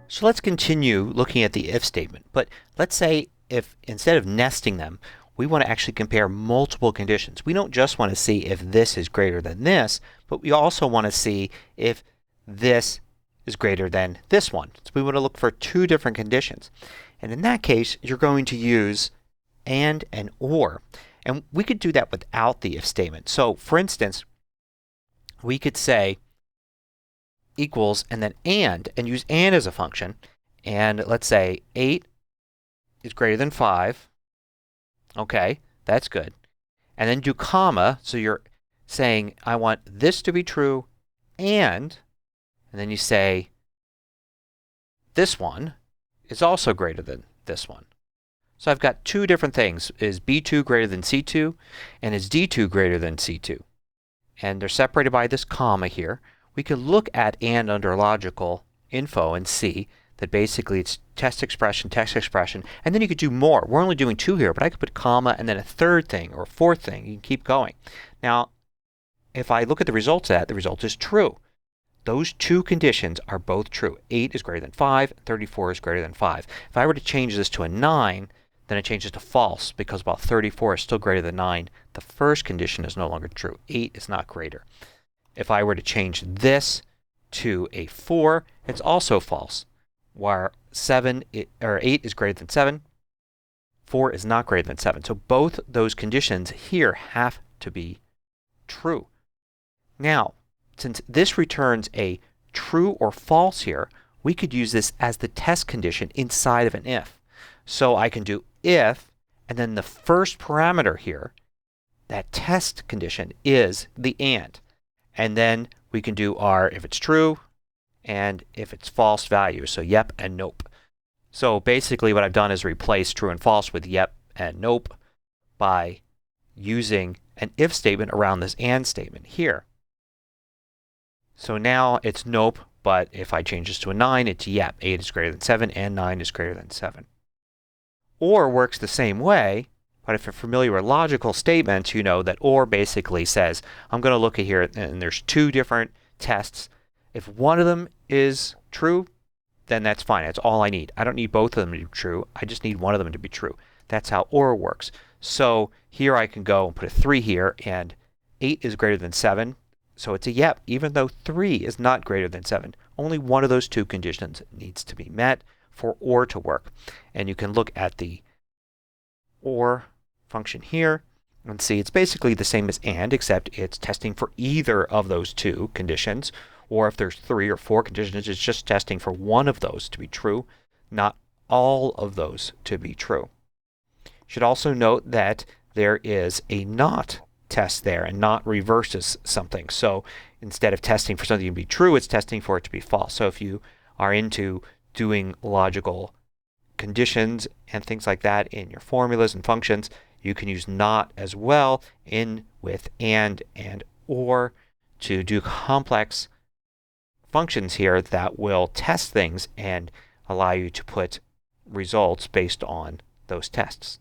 So let's continue looking at the if statement. But let's say if instead of nesting them, we want to actually compare multiple conditions. We don't just want to see if this is greater than this, but we also want to see if this is greater than this one. So we want to look for two different conditions. And in that case, you're going to use and or. And we could do that without the if statement. So for instance, we could say equals and then and use and as a function. And let's say 8 is greater than 5. Okay, that's good. And then do comma, so you're saying I want this to be true and then you say this one is also greater than this one. So I've got two different things. Is B2 greater than C2 and is D2 greater than C2? And they're separated by this comma here. We could look at and under logical info and see that basically it's test expression, and then you could do more. We're only doing two here, but I could put comma and then a third thing or a fourth thing. You can keep going. Now, if I look at the results of that, the result is true. Those two conditions are both true. 8 is greater than 5, 34 is greater than 5. If I were to change this to a 9, then it changes to false because while 34 is still greater than 9, the first condition is no longer true. 8 is not greater. If I were to change this to a 4, it's also false. Where 8 is greater than 7, 4 is not greater than 7. So both those conditions here have to be true. Now, since this returns a true or false here, we could use this as the test condition inside of an if. So I can do if and then the first parameter here, that test condition, is the and. And then we can do our if it's true and if it's false values. So yep and nope. So basically what I've done is replace true and false with yep and nope by using an if statement around this and statement here. So now it's nope, but if I change this to a 9, it's yep. 8 is greater than 7 and 9 is greater than 7. Or works the same way, but if you're familiar with logical statements, you know that or basically says, I'm going to look at here and there's two different tests. If one of them is true, then that's fine. That's all I need. I don't need both of them to be true. I just need one of them to be true. That's how or works. So here I can go and put a 3 here and 8 is greater than 7. So it's a yep, even though 3 is not greater than 7. Only one of those two conditions needs to be met for or to work. And you can look at the or function here and see it's basically the same as and, except it's testing for either of those two conditions. Or if there's 3 or 4 conditions, it's just testing for one of those to be true, not all of those to be true. You should also note that there is a not test there, and not reverses something. So instead of testing for something to be true, it's testing for it to be false. So if you are into doing logical conditions and things like that in your formulas and functions, you can use not as well in with and or to do complex functions here that will test things and allow you to put results based on those tests.